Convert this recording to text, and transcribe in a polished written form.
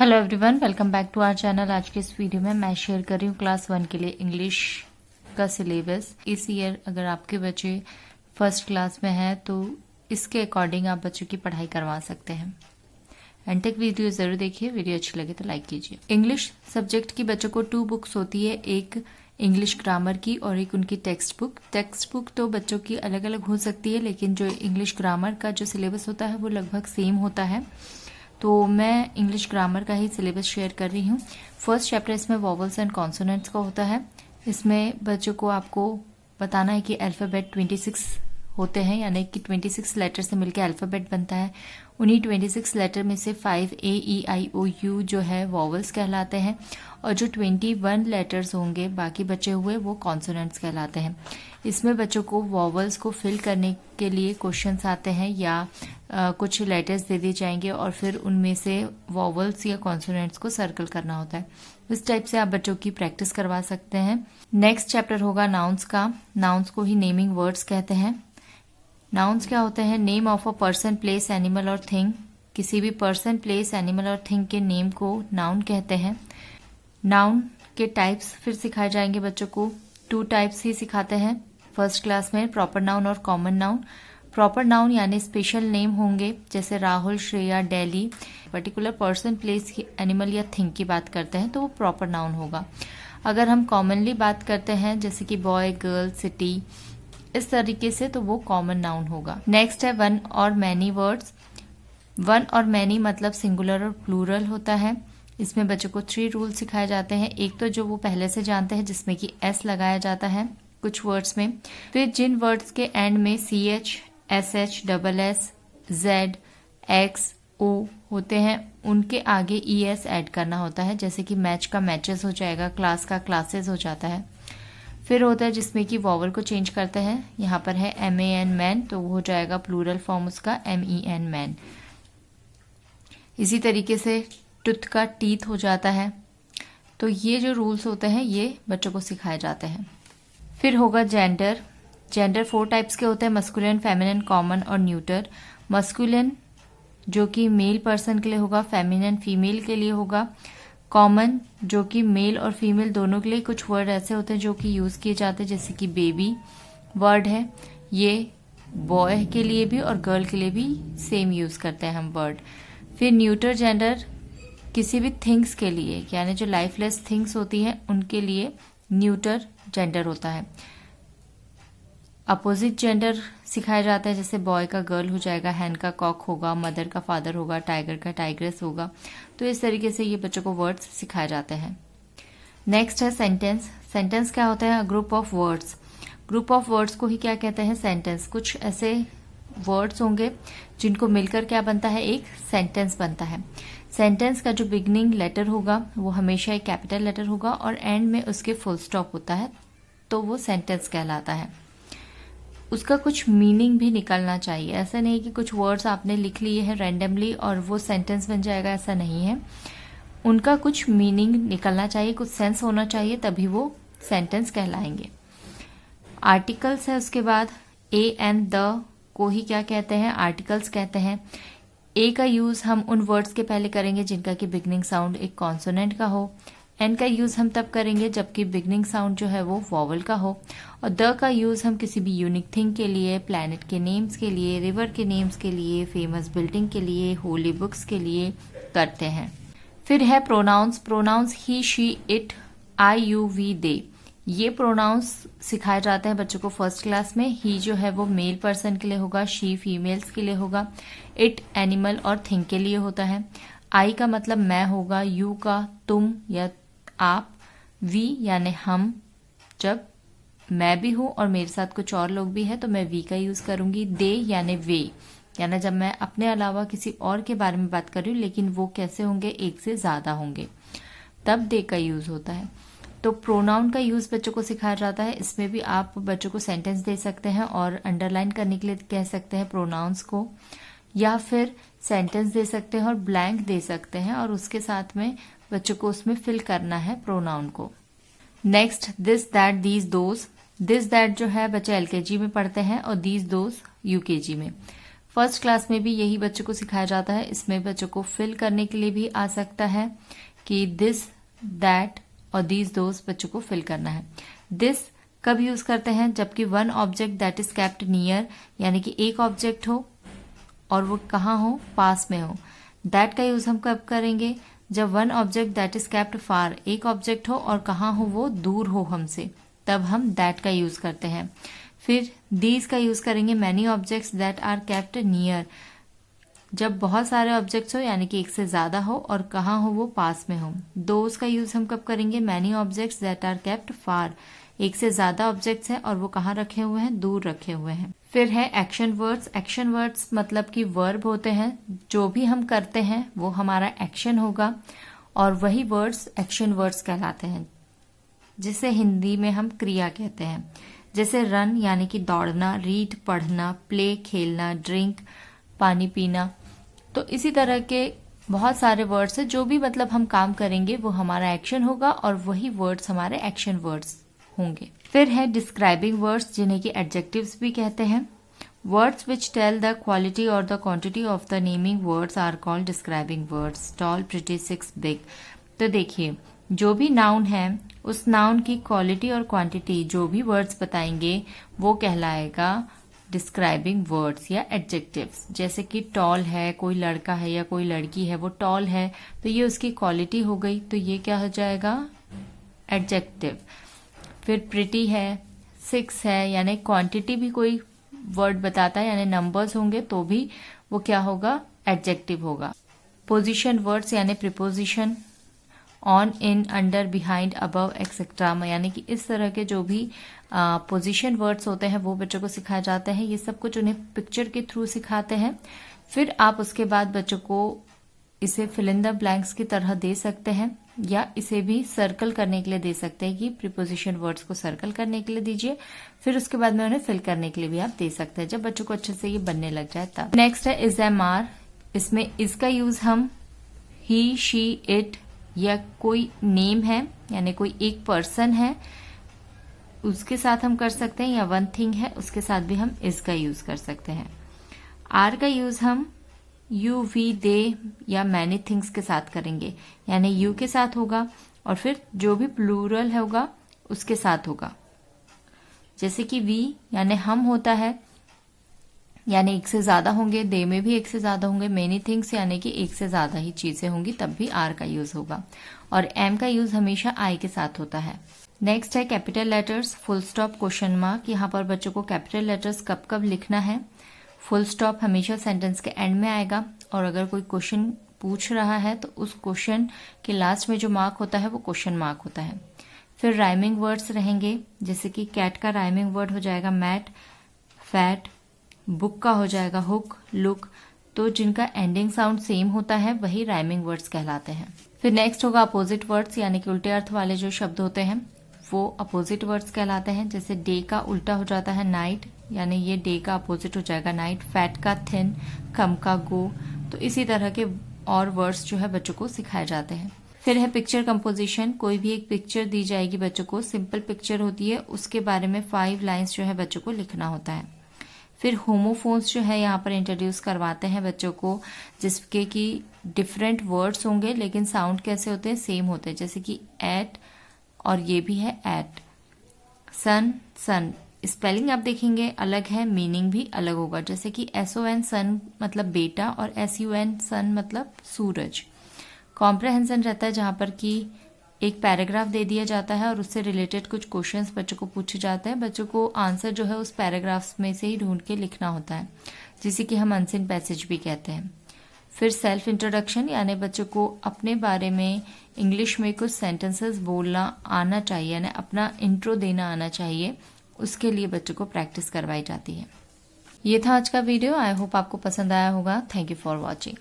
Hello everyone, welcome back to our channel. आज के इस वीडियो में मैं शेयर कर रही हूँ क्लास 1 के लिए इंग्लिश का सिलेबस। इस ईयर अगर आपके बच्चे फर्स्ट क्लास में हैं तो इसके अकॉर्डिंग आप बच्चों की पढ़ाई करवा सकते हैं। एंड तक वीडियो जरूर देखिए, वीडियो अच्छी लगे तो लाइक कीजिए। इंग्लिश सब्जेक्ट की बच्चों को 2 बुक्स होती है, एक इंग्लिश ग्रामर की और एक उनकी टेक्स्ट बुक। टेक्स्ट बुक तो बच्चों की अलग अलग हो सकती है, लेकिन जो इंग्लिश ग्रामर का जो सिलेबस होता है वो लगभग सेम होता है। तो मैं इंग्लिश ग्रामर का ही सिलेबस शेयर कर रही हूँ। फर्स्ट चैप्टर इसमें वॉवल्स एंड कॉन्सोनेंट्स का होता है। इसमें बच्चों को आपको बताना है कि अल्फ़ाबेट 26 होते हैं, यानी कि 26 लेटर से मिलकर अल्फ़ाबेट बनता है। उन्हीं 26 लेटर में से 5 AEIOU जो है वॉवल्स कहलाते हैं, और जो 21 लेटर्स होंगे बाकी बचे हुए वो कॉन्सोनेंट्स कहलाते हैं। इसमें बच्चों को वॉवल्स को फिल करने के लिए क्वेश्चंस आते हैं या कुछ लेटर्स दे दिए जाएंगे और फिर उनमें से वॉवल्स या कॉन्सोनेंट्स को सर्कल करना होता है। इस टाइप से आप बच्चों की प्रैक्टिस करवा सकते हैं। नेक्स्ट चैप्टर होगा नाउन्स का। नाउन्स को ही नेमिंग वर्ड्स कहते हैं। नाउन्स क्या होते हैं? Name of a person, place, animal और थिंग। किसी भी पर्सन, प्लेस, एनिमल और थिंग के नेम को नाउन कहते हैं। नाउन के टाइप्स फिर सिखाए जाएंगे बच्चों को। 2 टाइप्स ही सिखाते हैं फर्स्ट क्लास में, प्रॉपर नाउन और कॉमन नाउन। प्रॉपर नाउन यानी स्पेशल नेम होंगे, जैसे Rahul, Shreya, Delhi. Particular person, place, animal या थिंग की बात करते हैं तो वो प्रॉपर नाउन होगा। अगर हम कॉमनली बात करते हैं जैसे कि बॉय, गर्ल, सिटी, इस तरीके से, तो वो कॉमन नाउन होगा। नेक्स्ट है वन और मैनी वर्ड्स। वन और मैनी मतलब सिंगुलर और प्लूरल होता है। इसमें बच्चों को 3 रूल सिखाए जाते हैं। एक तो जो वो पहले से जानते हैं, जिसमें कि S लगाया जाता है कुछ वर्ड्स में। फिर जिन वर्ड्स के एंड में CH, SH, SS, Z, X, O होते हैं, उनके आगे ES ऐड करना होता है। जैसे कि मैच का मैचेस हो जाएगा, क्लास का क्लासेस हो जाता है। फिर होता है जिसमें कि वॉवल को चेंज करते हैं। यहाँ पर है MAN, मैन, तो वो हो जाएगा प्लूरल फॉर्म उसका MEN, मैन। इसी तरीके से टूथ का टीथ हो जाता है। तो ये जो रूल्स होते हैं ये बच्चों को सिखाए जाते हैं। फिर होगा जेंडर। जेंडर 4 टाइप्स के होते हैं, मस्कुलिन, फेमिनिन, कॉमन और न्यूटर। मस्कुलिन जो कि मेल पर्सन के लिए होगा, फेमिनिन फीमेल के लिए होगा। कॉमन जो कि मेल और फीमेल दोनों के लिए। कुछ वर्ड ऐसे होते हैं जो कि यूज किए जाते हैं, जैसे कि बेबी वर्ड है, ये बॉय के लिए भी और गर्ल के लिए भी सेम यूज करते हैं हम वर्ड। फिर न्यूटर जेंडर किसी भी थिंग्स के लिए, यानी जो लाइफलेस थिंग्स होती हैं उनके लिए न्यूटर जेंडर होता है। अपोजिट जेंडर सिखाया जाता है, जैसे बॉय का गर्ल हो जाएगा, हैन का कॉक होगा, मदर का फादर होगा, टाइगर का टाइग्रेस होगा। तो इस तरीके से ये बच्चों को वर्ड्स सिखाए जाते हैं। नेक्स्ट है सेंटेंस। सेंटेंस क्या होता है? Group of words. Group of words को ही क्या कहते हैं? सेंटेंस। कुछ ऐसे वर्ड्स होंगे जिनको मिलकर क्या बनता है? एक सेंटेंस बनता है। सेंटेंस का जो बिगनिंग लेटर होगा वो हमेशा एक कैपिटल लेटर होगा और एंड में उसके फुल स्टॉप होता है, तो वो सेंटेंस कहलाता है। उसका कुछ मीनिंग भी निकलना चाहिए। ऐसा नहीं कि कुछ वर्ड्स आपने लिख लिए हैं रैंडमली और वो सेंटेंस बन जाएगा, ऐसा नहीं है। उनका कुछ मीनिंग निकलना चाहिए, कुछ सेंस होना चाहिए, तभी वो सेंटेंस कहलाएंगे। आर्टिकल्स है उसके बाद। ए एंड द को ही क्या कहते हैं? आर्टिकल्स कहते हैं। ए का यूज हम उन वर्ड्स के पहले करेंगे जिनका कि बिगनिंग साउंड एक कॉन्सोनेंट का हो। एन का यूज हम तब करेंगे जबकि बिगनिंग साउंड जो है वो वॉवल का हो। और द का यूज हम किसी भी यूनिक थिंग के लिए, प्लैनेट के नेम्स के लिए, रिवर के नेम्स के लिए, फेमस बिल्डिंग के लिए, होली बुक्स के लिए करते हैं। फिर है pronouns. Pronouns he, she, it, I, you, we, they. ये प्रोनाउंस सिखाए जाते हैं बच्चों को फर्स्ट क्लास में। ही जो है वो मेल पर्सन के लिए होगा, शी फीमेल्स के लिए होगा, इट एनिमल और थिंग के लिए होता है। आई का मतलब मैं होगा, यू का तुम या आप, वी यानी हम, जब मैं भी हूं और मेरे साथ कुछ और लोग भी हैं तो मैं वी का यूज करूंगी। दे यानी वे, यानी जब मैं अपने अलावा किसी और के बारे में बात कर रही हूँ लेकिन वो कैसे होंगे? एक से ज्यादा होंगे, तब दे का यूज होता है। तो प्रोनाउन का यूज बच्चों को सिखाया जाता है। इसमें भी आप बच्चों को सेंटेंस दे सकते हैं और अंडरलाइन करने के लिए कह सकते हैं प्रोनाउंस को, या फिर सेंटेंस दे सकते हैं और ब्लैंक दे सकते हैं और उसके साथ में बच्चों को उसमें फिल करना है प्रोनाउन को। Next this, that, these, those. This that जो है बच्चे LKG में पढ़ते हैं और दीज दोज UKG में। फर्स्ट क्लास में भी यही बच्चों को सिखाया जाता है। इसमें बच्चों को फिल करने के लिए भी आ सकता है कि दिस, दैट और दीज, दोज बच्चों को फिल करना है। दिस कब यूज करते हैं? जबकि one object that is kept near, यानी कि एक ऑब्जेक्ट हो और वो कहाँ हो? पास में हो। दैट का यूज हम कब करेंगे? जब one object that is kept far, एक ऑब्जेक्ट हो और कहाँ हो? वो दूर हो हमसे, तब हम दैट का यूज करते हैं। फिर दीज का यूज करेंगे many objects that are kept near, जब बहुत सारे ऑब्जेक्ट्स हो यानी कि एक से ज्यादा हो और कहाँ हो? वो पास में हो। दोज का यूज हम कब करेंगे? Many objects that are kept far, एक से ज्यादा ऑब्जेक्ट्स हैं और वो कहाँ रखे हुए हैं? दूर रखे हुए हैं। फिर है एक्शन वर्ड्स। एक्शन वर्ड्स मतलब कि वर्ब होते हैं, जो भी हम करते हैं वो हमारा एक्शन होगा और वही वर्ड्स एक्शन वर्ड्स कहलाते हैं, जिसे हिंदी में हम क्रिया कहते हैं। जैसे रन यानी कि दौड़ना, रीड पढ़ना, प्ले खेलना, ड्रिंक पानी पीना। तो इसी तरह के बहुत सारे वर्ड्स हैं, जो भी मतलब हम काम करेंगे वो हमारा एक्शन होगा और वही वर्ड्स हमारे एक्शन वर्ड्स होंगे। फिर है डिस्क्राइबिंग वर्ड्स, जिन्हें कि एडजेक्टिव्स भी कहते हैं। Words which tell the quality और the quantity of the naming words are called describing words. Tall, pretty, six, big. तो देखिए, जो भी नाउन है उस नाउन की क्वालिटी और क्वांटिटी जो भी वर्ड्स बताएंगे वो कहलाएगा डिस्क्राइबिंग वर्ड्स या एडजेक्टिव्स। जैसे कि टॉल है, कोई लड़का है या कोई लड़की है, वो टॉल है तो ये उसकी क्वालिटी हो गई, तो ये क्या हो जाएगा? एडजेक्टिव। फिर प्रिटी है, सिक्स है, यानी क्वांटिटी भी कोई वर्ड बताता है यानी नंबर्स होंगे तो भी वो क्या होगा? एडजेक्टिव होगा। पोजीशन वर्ड्स यानी preposition, on, in, under, behind, above, etcetera, यानी कि इस तरह के जो भी पोजीशन वर्ड्स होते हैं वो बच्चों को सिखाए जाते हैं। ये सब कुछ उन्हें पिक्चर के थ्रू सिखाते हैं। फिर आप उसके बाद बच्चों को इसे फिल इन द ब्लैंक्स की तरह दे सकते हैं या इसे भी सर्कल करने के लिए दे सकते हैं कि प्रीपोजिशन वर्ड्स को सर्कल करने के लिए दीजिए। फिर उसके बाद में उन्हें फिल करने के लिए भी आप दे सकते हैं, जब बच्चों को अच्छे से ये बनने लग जाए तब। नेक्स्ट है इज, एम, आर। इसमें इसका यूज हम ही, शी, इट या कोई नेम है यानी कोई एक पर्सन है उसके साथ हम कर सकते हैं, या वन थिंग है उसके साथ भी हम इज का यूज कर सकते हैं। आर का यूज हम यू, वी, दे या मैनी थिंग्स के साथ करेंगे, यानी यू के साथ होगा और फिर जो भी प्लूरल होगा उसके साथ होगा। जैसे कि वी यानी हम होता है, यानी एक से ज्यादा होंगे, दे में भी एक से ज्यादा होंगे, मेनी थिंग्स यानी कि एक से ज्यादा ही चीजें होंगी, तब भी आर का यूज होगा। और एम का यूज हमेशा आई के साथ होता है। नेक्स्ट है capital letters, full stop, question mark. यहाँ पर बच्चों को कैपिटल लेटर्स कब कब लिखना है। फुल स्टॉप हमेशा सेंटेंस के एंड में आएगा और अगर कोई क्वेश्चन पूछ रहा है तो उस क्वेश्चन के लास्ट में जो मार्क होता है वो क्वेश्चन मार्क होता है। फिर राइमिंग वर्ड्स रहेंगे, जैसे कि कैट का राइमिंग वर्ड हो जाएगा मैट, फैट। बुक का हो जाएगा हुक, लुक। तो जिनका एंडिंग साउंड सेम होता है वही राइमिंग वर्ड्स कहलाते हैं। फिर नेक्स्ट होगा अपोजिट वर्ड्स, यानी कि उल्टे अर्थ वाले जो शब्द होते हैं वो अपोजिट वर्ड्स कहलाते हैं। जैसे डे का उल्टा हो जाता है नाइट, यानी ये डे का अपोजिट हो जाएगा नाइट। फैट का थिन, कम का गो। तो इसी तरह के और वर्ड्स जो है बच्चों को सिखाए जाते हैं। फिर है पिक्चर कंपोजिशन, कोई भी एक पिक्चर दी जाएगी बच्चों को, सिंपल पिक्चर होती है, उसके बारे में 5 लाइन्स जो है बच्चों को लिखना होता है। फिर होमोफोन्स जो है यहाँ पर इंट्रोड्यूस करवाते हैं बच्चों को, जिसके कि डिफरेंट वर्ड्स होंगे लेकिन साउंड कैसे होते हैं? सेम होते हैं। जैसे कि एट और ये भी है एट। सन, सन स्पेलिंग आप देखेंगे अलग है, मीनिंग भी अलग होगा। जैसे कि SON सन मतलब बेटा और SUN सन मतलब सूरज। कॉम्प्रहेंशन रहता है जहां पर कि एक पैराग्राफ दे दिया जाता है और उससे रिलेटेड कुछ क्वेश्चंस बच्चों को पूछे जाते हैं। बच्चों को आंसर जो है उस पैराग्राफ्स में से ही ढूंढ के लिखना होता है, जिसे कि हम अनसीन पैसेज भी कहते हैं। फिर सेल्फ इंट्रोडक्शन, यानी बच्चों को अपने बारे में इंग्लिश में कुछ सेंटेंसेस बोलना आना चाहिए, यानी अपना इंट्रो देना आना चाहिए। उसके लिए बच्चों को प्रैक्टिस करवाई जाती है। ये था आज का वीडियो। आई होप आपको पसंद आया होगा। Thank you for watching.